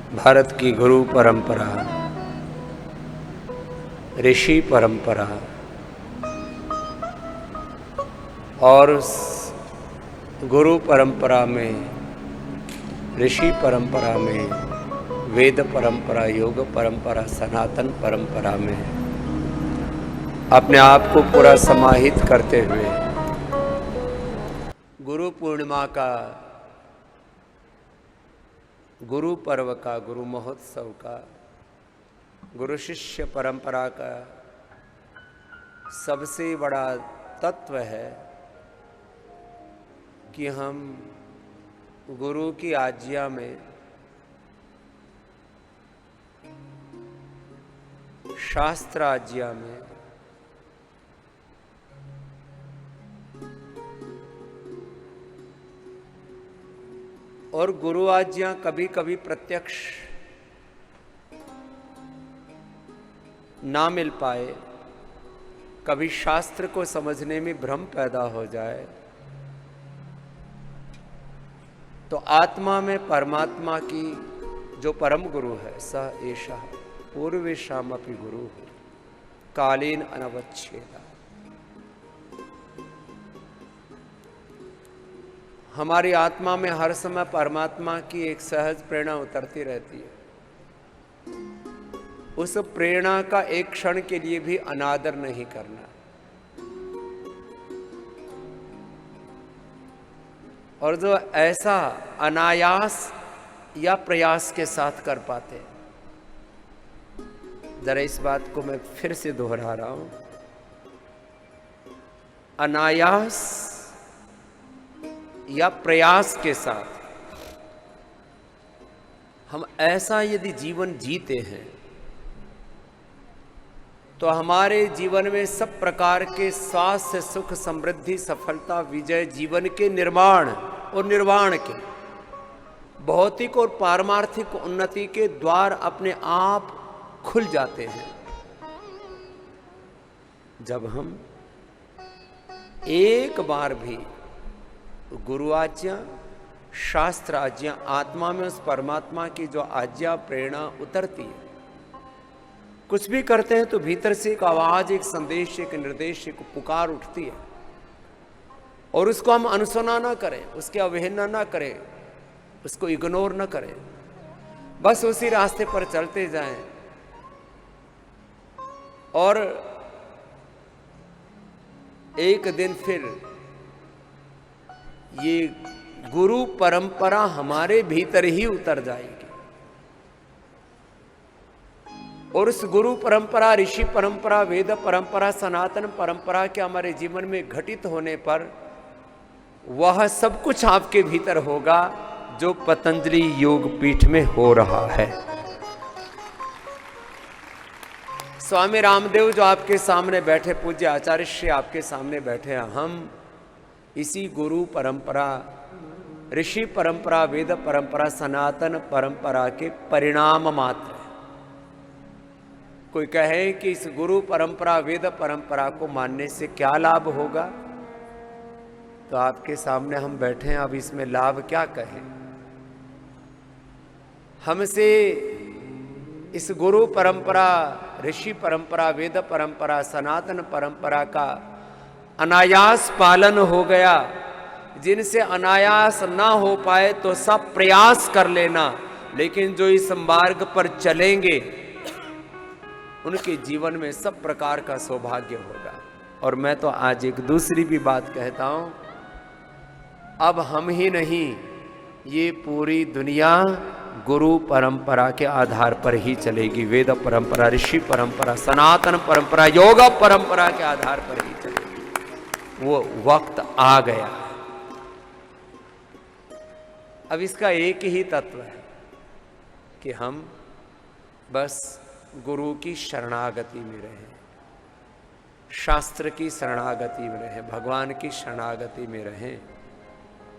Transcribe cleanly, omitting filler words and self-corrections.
भारत की गुरु परंपरा, ऋषि परंपरा और गुरु परंपरा में, ऋषि परंपरा में, वेद परंपरा, योग परंपरा, सनातन परंपरा में अपने आप को पूरा समाहित करते हुए गुरु पूर्णिमा का, गुरु पर्व का, गुरु महोत्सव का, गुरु शिष्य परंपरा का सबसे बड़ा तत्व है कि हम गुरु की आज्ञा में, शास्त्र आज्ञा में और गुरु आज्ञा कभी कभी प्रत्यक्ष ना मिल पाए, कभी शास्त्र को समझने में भ्रम पैदा हो जाए, तो आत्मा में परमात्मा की जो परम गुरु है, स एषः पूर्वेषामपि गुरु कालेन अनवच्छेदा। हमारी आत्मा में हर समय परमात्मा की एक सहज प्रेरणा उतरती रहती है। उस प्रेरणा का एक क्षण के लिए भी अनादर नहीं करना और जो ऐसा अनायास या प्रयास के साथ कर पाते, जरा इस बात को मैं फिर से दोहरा रहा हूं, अनायास या प्रयास के साथ हम ऐसा यदि जीवन जीते हैं तो हमारे जीवन में सब प्रकार के स्वास्थ्य, सुख, समृद्धि, सफलता, विजय, जीवन के निर्माण और निर्वाण के, भौतिक और पारमार्थिक उन्नति के द्वार अपने आप खुल जाते हैं जब हम एक बार भी गुरु आज्ञा, शास्त्र आज्ञा, आत्मा में उस परमात्मा की जो आज्ञा प्रेरणा उतरती है, कुछ भी करते हैं तो भीतर से एक आवाज, एक संदेश, एक निर्देश, एक पुकार उठती है और उसको हम अनसुना ना करें, उसकी अवहेलना ना करें, उसको इग्नोर ना करें, बस उसी रास्ते पर चलते जाएं और एक दिन फिर ये गुरु परंपरा हमारे भीतर ही उतर जाएगी और उस गुरु परंपरा, ऋषि परंपरा, वेद परंपरा, सनातन परंपरा के हमारे जीवन में घटित होने पर वह सब कुछ आपके भीतर होगा जो पतंजलि योग पीठ में हो रहा है। स्वामी रामदेव जो आपके सामने बैठे, पूज्य आचार्य श्री आपके सामने बैठे हैं, हम इसी गुरु परंपरा, ऋषि परंपरा, वेद परंपरा, सनातन परंपरा के परिणाम मात्र। कोई कहे कि इस गुरु परंपरा, वेद परंपरा को मानने से क्या लाभ होगा, तो आपके सामने हम बैठे हैं, अब इसमें लाभ क्या कहें। हमसे इस गुरु परंपरा, ऋषि परंपरा, वेद परंपरा, सनातन परंपरा का अनायास पालन हो गया। जिनसे अनायास ना हो पाए तो सब प्रयास कर लेना, लेकिन जो इस मार्ग पर चलेंगे उनके जीवन में सब प्रकार का सौभाग्य होगा। और मैं तो आज एक दूसरी भी बात कहता हूं, अब हम ही नहीं, ये पूरी दुनिया गुरु परंपरा के आधार पर ही चलेगी। वेद परंपरा, ऋषि परंपरा, सनातन परंपरा, योग परंपरा के आधार पर ही चलेगी। वो वक्त आ गया। अब इसका एक ही तत्व है कि हम बस गुरु की शरणागति में रहें, शास्त्र की शरणागति में रहें, भगवान की शरणागति में रहें।